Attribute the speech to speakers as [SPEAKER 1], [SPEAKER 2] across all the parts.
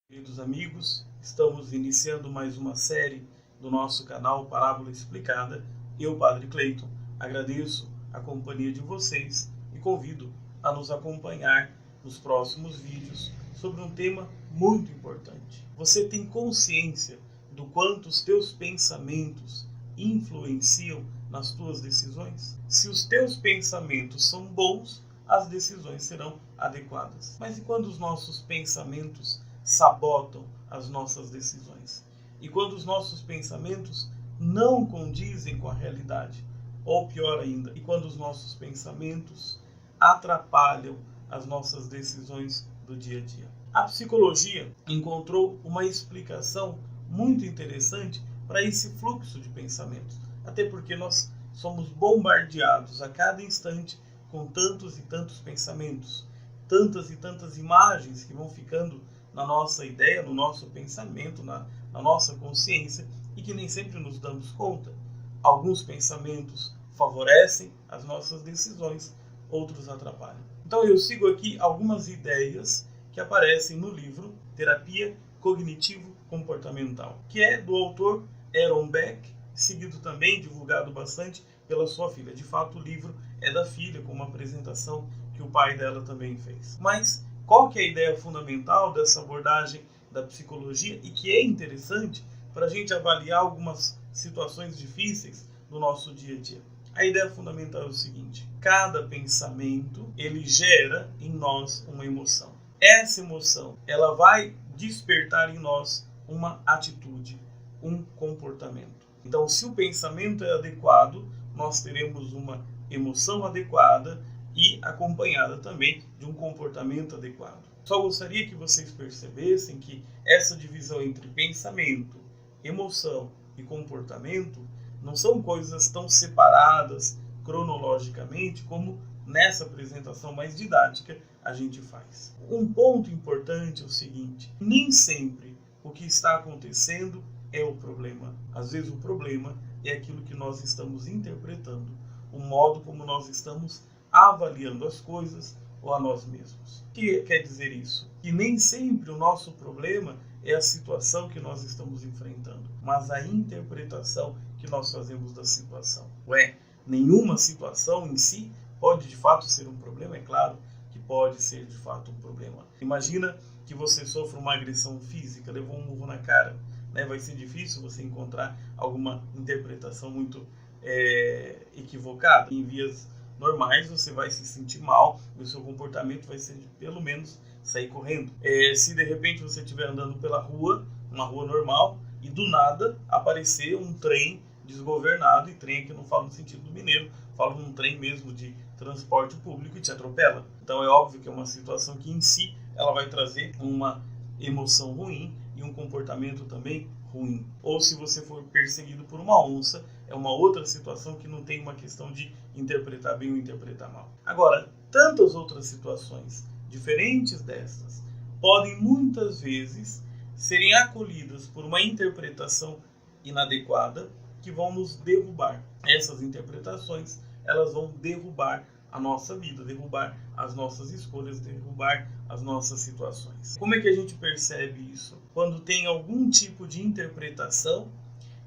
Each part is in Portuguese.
[SPEAKER 1] Queridos amigos, estamos iniciando mais uma série do nosso canal Parábola Explicada. Eu, Padre Cleiton, agradeço a companhia de vocês e convido a nos acompanhar nos próximos vídeos sobre um tema muito importante. Você tem consciência do quanto os teus pensamentos influenciam nas tuas decisões? Se os teus pensamentos são bons, as decisões serão adequadas. Mas e quando os nossos pensamentos sabotam as nossas decisões? E quando os nossos pensamentos não condizem com a realidade? Ou pior ainda, e quando os nossos pensamentos atrapalham as nossas decisões do dia a dia? A psicologia encontrou uma explicação muito interessante para esse fluxo de pensamentos, até porque nós somos bombardeados a cada instante com tantos e tantos pensamentos, tantas e tantas imagens que vão ficando na nossa ideia, no nosso pensamento, na nossa consciência, e que nem sempre nos damos conta. Alguns pensamentos favorecem as nossas decisões, outros atrapalham. Então eu sigo aqui algumas ideias que aparecem no livro Terapia Cognitivo-Comportamental, que é do autor Aaron Beck, seguido também, divulgado bastante pela sua filha. De fato, o livro é da filha, com uma apresentação que o pai dela também fez. Mas qual que é a ideia fundamental dessa abordagem da psicologia e que é interessante para a gente avaliar algumas situações difíceis do nosso dia a dia? A ideia fundamental é o seguinte: cada pensamento ele gera em nós uma emoção. Essa emoção ela vai despertar em nós uma atitude, um comportamento. Então, se o pensamento é adequado, nós teremos uma emoção adequada e acompanhada também de um comportamento adequado. Só gostaria que vocês percebessem que essa divisão entre pensamento, emoção e comportamento não são coisas tão separadas cronologicamente como nessa apresentação mais didática a gente faz. Um ponto importante é o seguinte: nem sempre o que está acontecendo é o problema. Às vezes o problema é aquilo que nós estamos interpretando, o modo como nós estamos avaliando as coisas ou a nós mesmos. O que quer dizer isso? Que nem sempre o nosso problema é a situação que nós estamos enfrentando, mas a interpretação que nós fazemos da situação. Nenhuma situação em si pode de fato ser um problema? É claro que pode ser de fato um problema. Imagina que você sofre uma agressão física, levou um murro na cara. Vai ser difícil você encontrar alguma interpretação muito equivocada. Em vias normais você vai se sentir mal e o seu comportamento vai ser de pelo menos sair correndo. Se de repente você estiver andando pela rua, uma rua normal, e do nada aparecer um trem desgovernado, e trem aqui não falo no sentido do mineiro, falo num trem mesmo de transporte público e te atropela. Então é óbvio que é uma situação que em si ela vai trazer uma emoção ruim e um comportamento também ruim. Ou se você for perseguido por uma onça, é uma outra situação que não tem uma questão de interpretar bem ou interpretar mal. Agora, tantas outras situações diferentes destas podem muitas vezes serem acolhidas por uma interpretação inadequada que vão nos derrubar. Essas interpretações, elas vão derrubar a nossa vida, derrubar as nossas escolhas, derrubar as nossas situações. Como é que a gente percebe isso? Quando tem algum tipo de interpretação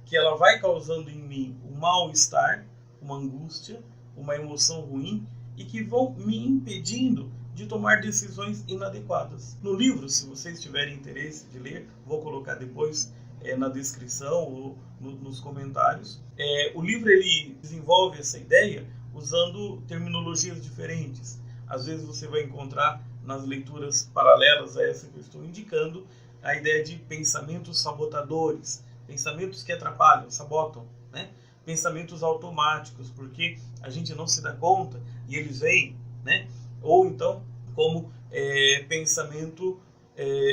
[SPEAKER 1] que ela vai causando em mim um mal-estar, uma angústia, uma emoção ruim e que vão me impedindo de tomar decisões inadequadas. No livro, se vocês tiverem interesse de ler, vou colocar depois na descrição ou nos comentários. O livro ele desenvolve essa ideia usando terminologias diferentes. Às vezes você vai encontrar nas leituras paralelas a essa que eu estou indicando a ideia de pensamentos sabotadores, pensamentos que atrapalham, sabotam, pensamentos automáticos, porque a gente não se dá conta e eles vêm, ou então como pensamento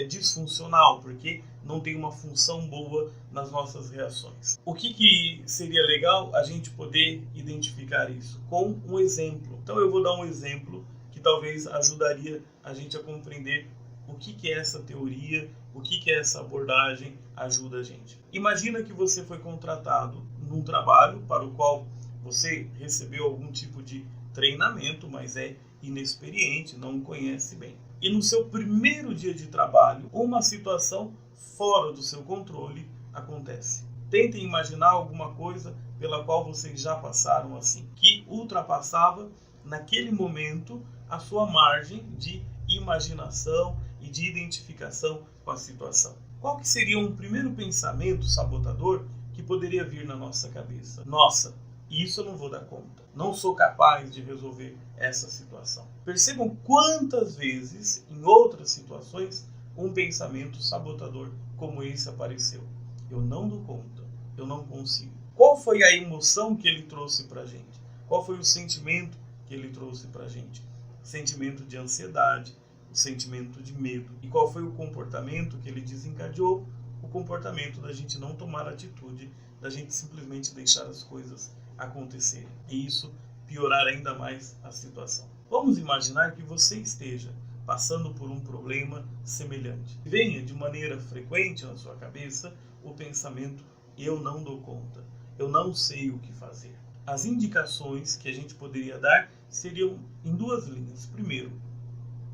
[SPEAKER 1] disfuncional, porque não tem uma função boa nas nossas reações. O que seria legal a gente poder identificar isso? Com um exemplo. Então eu vou dar um exemplo que talvez ajudaria a gente a compreender o que é essa teoria, o que é essa abordagem, ajuda a gente. Imagina que você foi contratado num trabalho para o qual você recebeu algum tipo de treinamento, mas é inexperiente, não conhece bem. e no seu primeiro dia de trabalho, uma situação fora do seu controle acontece. Tentem imaginar alguma coisa pela qual vocês já passaram assim, que ultrapassava naquele momento a sua margem de imaginação e de identificação com a situação. Qual que seria um primeiro pensamento sabotador que poderia vir na nossa cabeça? Nossa, isso eu não vou dar conta. Não sou capaz de resolver essa situação. Percebam quantas vezes, em outras situações, um pensamento sabotador como esse apareceu. Eu não dou conta, eu não consigo. Qual foi a emoção que ele trouxe para a gente? Qual foi o sentimento que ele trouxe para a gente? Sentimento de ansiedade, o sentimento de medo. E qual foi o comportamento que ele desencadeou? O comportamento da gente não tomar atitude, da gente simplesmente deixar as coisas acontecerem. E isso piorar ainda mais a situação. Vamos imaginar que você esteja passando por um problema semelhante. Venha de maneira frequente na sua cabeça o pensamento: eu não dou conta, eu não sei o que fazer. As indicações que a gente poderia dar seriam em duas linhas. Primeiro,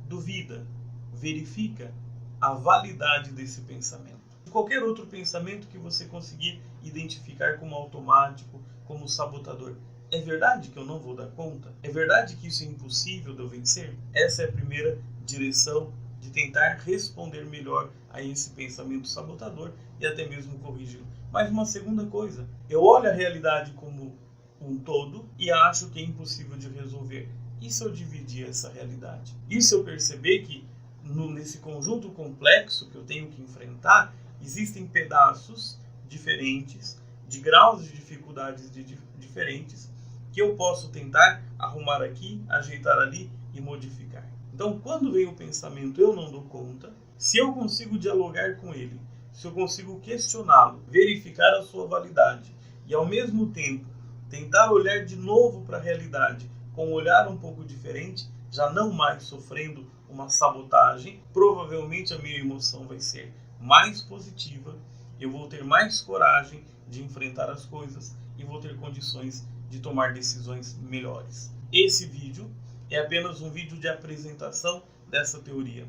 [SPEAKER 1] duvida, verifica a validade desse pensamento. Qualquer outro pensamento que você conseguir identificar como automático, como sabotador. É verdade que eu não vou dar conta? É verdade que isso é impossível de eu vencer? Essa é a primeira direção de tentar responder melhor a esse pensamento sabotador e até mesmo corrigi-lo. Mas uma segunda coisa, eu olho a realidade como um todo e acho que é impossível de resolver. E se eu dividir essa realidade? E se eu perceber que nesse conjunto complexo que eu tenho que enfrentar, existem pedaços diferentes, de graus de dificuldades diferentes, que eu posso tentar arrumar aqui, ajeitar ali e modificar. Então, quando vem o pensamento eu não dou conta, se eu consigo dialogar com ele, se eu consigo questioná-lo, verificar a sua validade e ao mesmo tempo tentar olhar de novo para a realidade com um olhar um pouco diferente, já não mais sofrendo uma sabotagem, provavelmente a minha emoção vai ser mais positiva, eu vou ter mais coragem de enfrentar as coisas e vou ter condições de tomar decisões melhores. Esse vídeo é apenas um vídeo de apresentação dessa teoria.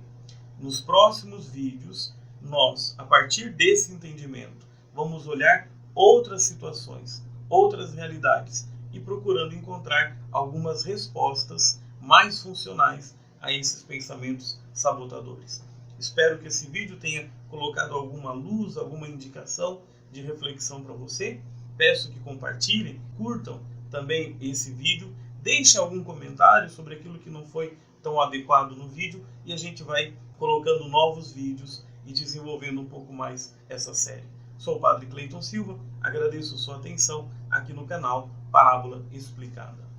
[SPEAKER 1] Nos próximos vídeos, nós, a partir desse entendimento, vamos olhar outras situações, outras realidades e procurando encontrar algumas respostas mais funcionais a esses pensamentos sabotadores. Espero que esse vídeo tenha colocado alguma luz, alguma indicação de reflexão para você. Peço que compartilhem, curtam também esse vídeo, deixem algum comentário sobre aquilo que não foi tão adequado no vídeo e a gente vai colocando novos vídeos e desenvolvendo um pouco mais essa série. Sou o Padre Cleiton Silva, agradeço sua atenção aqui no canal Parábola Explicada.